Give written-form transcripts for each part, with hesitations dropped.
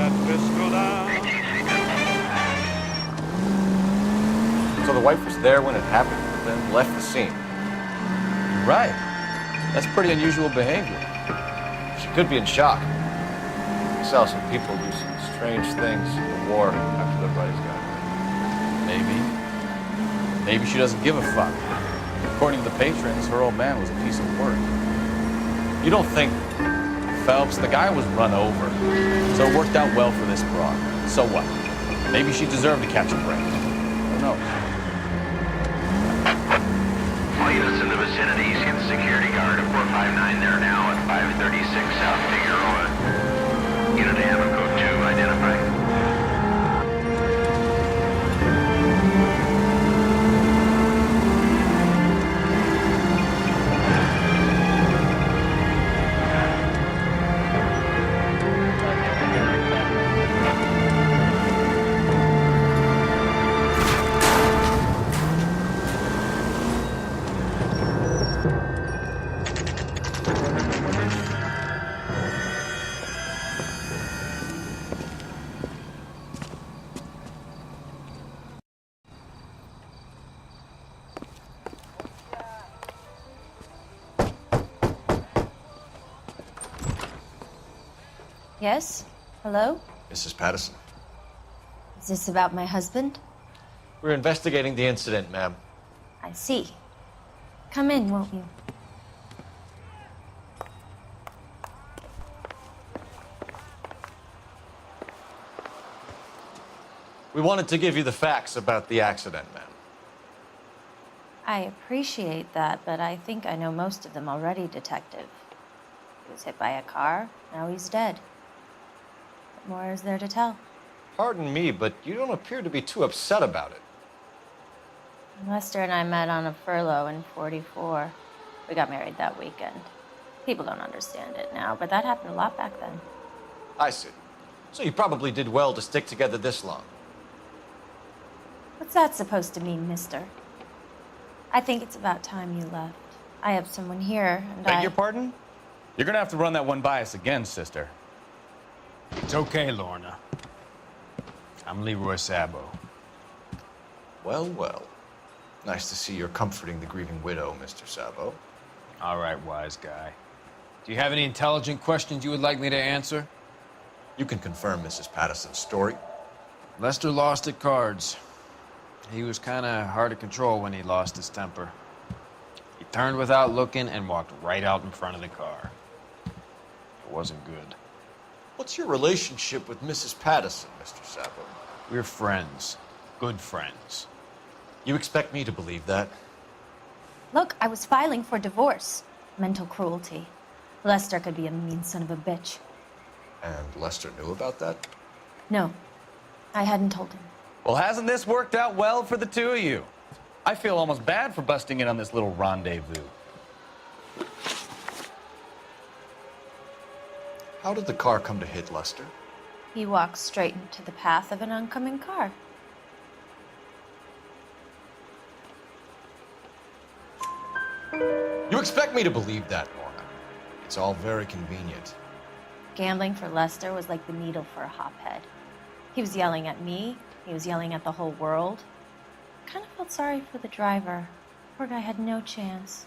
that fiscal down. So the wife was there when it happened, but then left the scene. You're right. That's pretty unusual behavior. She could be in shock. I saw some people do some strange things in the war after their buddies got hurt. Maybe she doesn't give a fuck. According to the patrons, her old man was a piece of work. You don't think... Phelps, the guy was run over. So it worked out well for this broad. So what? Maybe she deserved to catch a break. Who knows? All units in the vicinity, see the security guard at 459 there now at 536 South Figueroa. Unit Ammo Code 2, identify. Yes? Hello? Mrs. Patterson. Is this about my husband? We're investigating the incident, ma'am. I see. Come in, won't you? We wanted to give you the facts about the accident, ma'am. I appreciate that, but I think I know most of them already, Detective. He was hit by a car, now he's dead. What more is there to tell? Pardon me, but you don't appear to be too upset about it. Lester and I met on a furlough in '44. We got married that weekend. People don't understand it now, but that happened a lot back then. I see. So you probably did well to stick together this long. What's that supposed to mean, mister? I think it's about time you left. I have someone here, and Beg your pardon? You're gonna have to run that one by us again, sister. It's okay, Lorna. I'm Leroy Sabo. Well, well. Nice to see you're comforting the grieving widow, Mr. Sabo. All right, wise guy. Do you have any intelligent questions you would like me to answer? You can confirm Mrs. Patterson's story. Lester lost at cards. He was kind of hard to control when he lost his temper. He turned without looking and walked right out in front of the car. It wasn't good. What's your relationship with Mrs. Patterson, Mr. Sabo? We're friends. Good friends. You expect me to believe that? Look, I was filing for divorce. Mental cruelty. Lester could be a mean son of a bitch. And Lester knew about that? No, I hadn't told him. Well, hasn't this worked out well for the two of you? I feel almost bad for busting in on this little rendezvous. How did the car come to hit Lester? He walked straight into the path of an oncoming car. You expect me to believe that, Lorna? It's all very convenient. Gambling for Lester was like the needle for a hophead. He was yelling at me. He was yelling at the whole world. I kind of felt sorry for the driver. Poor guy had no chance.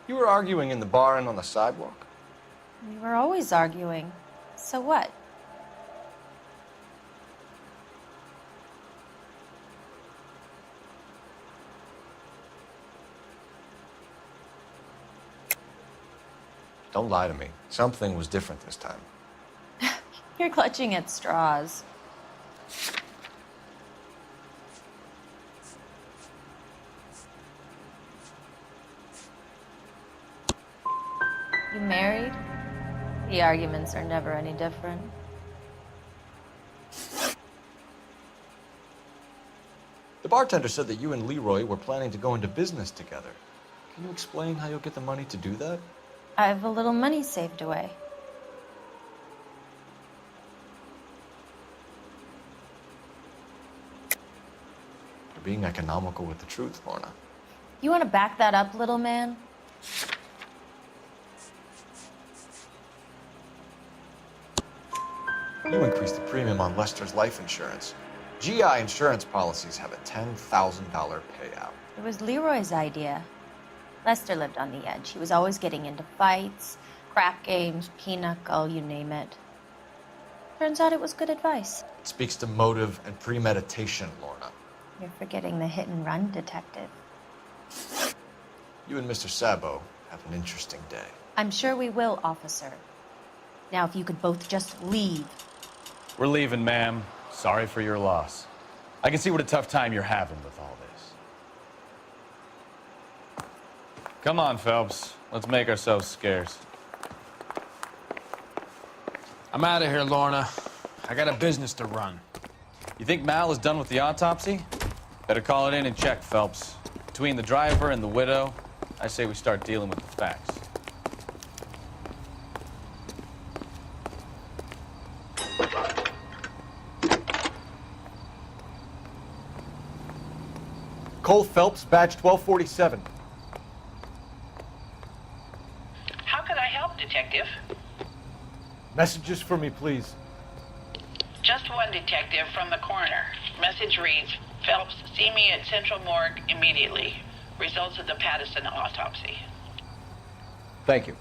You were arguing in the bar and on the sidewalk? We were always arguing. So what? Don't lie to me. Something was different this time. You're clutching at straws. You married? The arguments are never any different. The bartender said that you and Leroy were planning to go into business together. Can you explain how you'll get the money to do that? I have a little money saved away. You're being economical with the truth, Lorna. You want to back that up, little man? You increased the premium on Lester's life insurance. GI insurance policies have a $10,000 payout. It was Leroy's idea. Lester lived on the edge. He was always getting into fights, crap games, pinochle, you name it. Turns out it was good advice. It speaks to motive and premeditation, Lorna. You're forgetting the hit and run detective. You and Mr. Sabo have an interesting day. I'm sure we will, officer. Now, if you could both just leave. We're leaving, ma'am. Sorry for your loss. I can see what a tough time you're having with all this. Come on, Phelps. Let's make ourselves scarce. I'm out of here, Lorna. I got a business to run. You think Mal is done with the autopsy? Better call it in and check, Phelps. Between the driver and the widow, I say we start dealing with the facts. Cole Phelps, badge 1247. How can I help, Detective? Messages for me, please. Just one detective from the coroner. Message reads, Phelps, see me at Central Morgue immediately. Results of the Pattison autopsy. Thank you.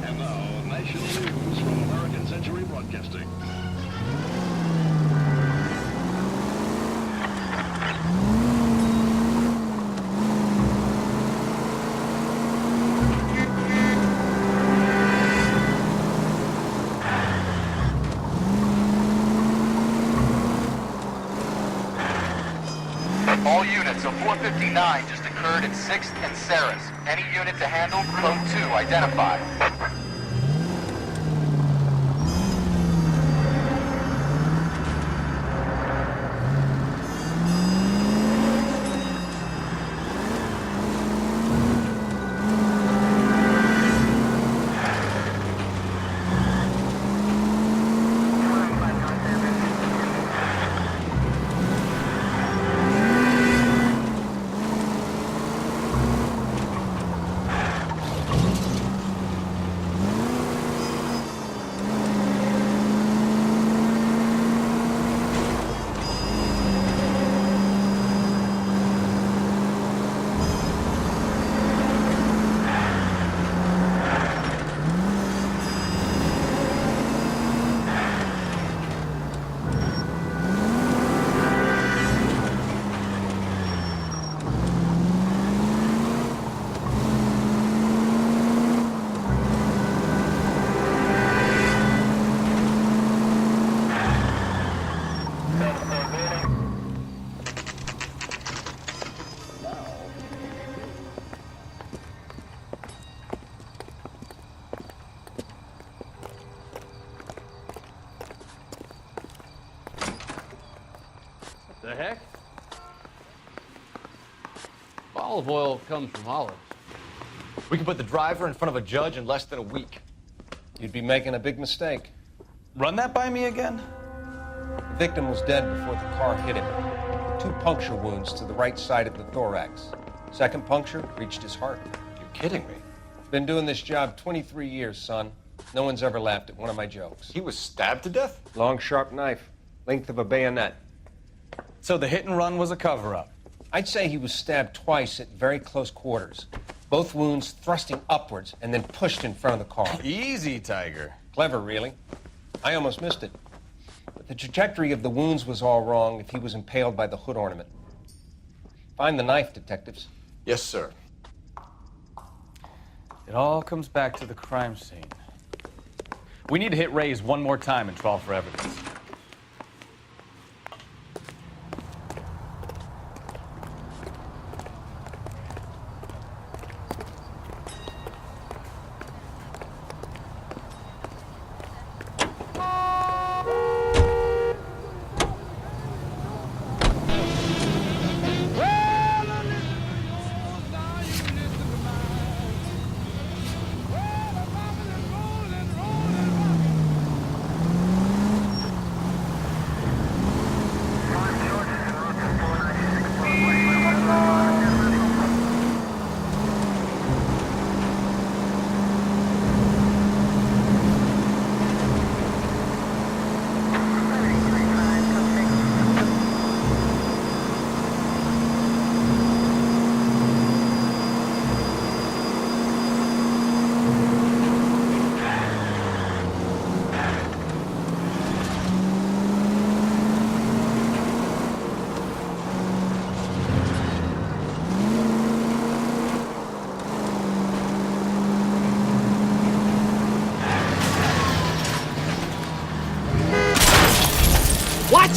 And now, national news from American Century Broadcasting. All units, a 459 just occurred at 6th and Saris. Any unit to handle, code 2, identify. The heck? Olive oil comes from olives. We can put the driver in front of a judge in less than a week. You'd be making a big mistake. Run that by me again? The victim was dead before the car hit him. 2 puncture wounds to the right side of the thorax. Second puncture reached his heart. You're kidding me. Been doing this job 23 years, son. No one's ever laughed at one of my jokes. He was stabbed to death? Long, sharp knife, length of a bayonet. So the hit and run was a cover-up. I'd say he was stabbed twice at very close quarters. Both wounds thrusting upwards and then pushed in front of the car. Easy, Tiger. Clever, really. I almost missed it. But the trajectory of the wounds was all wrong if he was impaled by the hood ornament. Find the knife, detectives. Yes, sir. It all comes back to the crime scene. We need to hit Ray's one more time and trawl for evidence.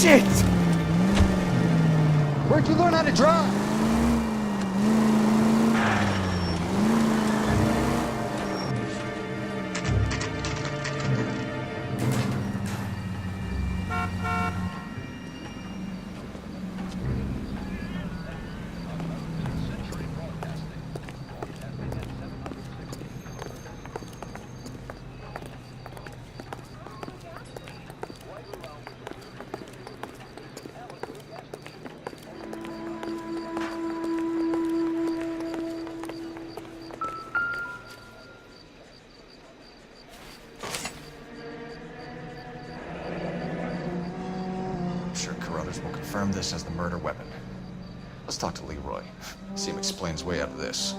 Shit! Where'd you learn how to drive? Will confirm this as the murder weapon. Let's talk to Leroy. See him explain his way out of this.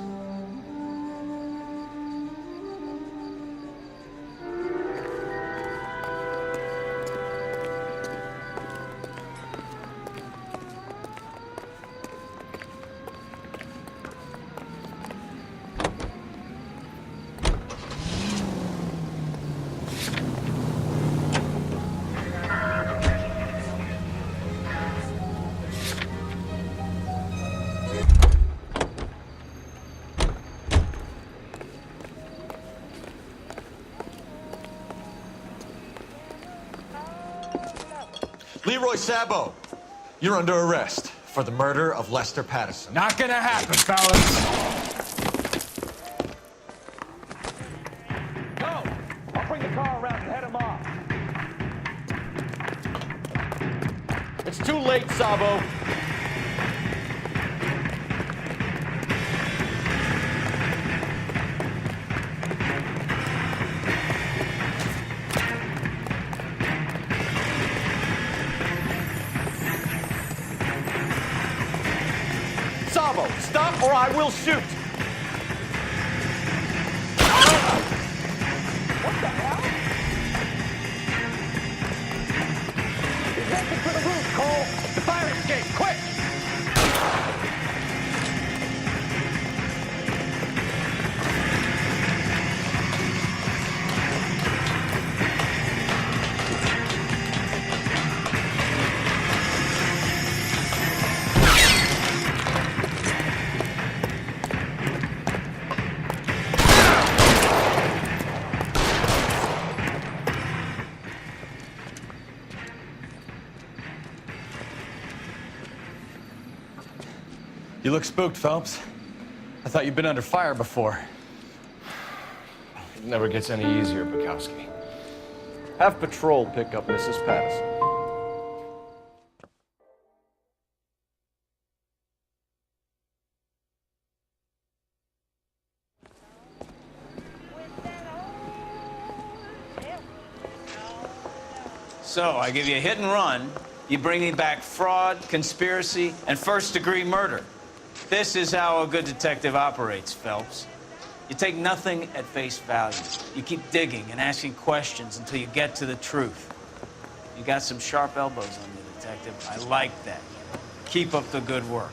Leroy Sabo, you're under arrest for the murder of Lester Patterson. Not gonna happen, fellas. Go! I'll bring the car around and head him off. It's too late, Sabo. Sabo, stop or I will shoot! What the hell? He's heading for the roof, Cole! The fire escape, quick! You look spooked, Phelps. I thought you'd been under fire before. It never gets any easier, Bukowski. Have patrol pick up Mrs. Patterson. So, I give you a hit and run. You bring me back fraud, conspiracy, and first-degree murder. This is how a good detective operates, Phelps. You take nothing at face value. You keep digging and asking questions until you get to the truth. You got some sharp elbows on you, detective. I like that. Keep up the good work.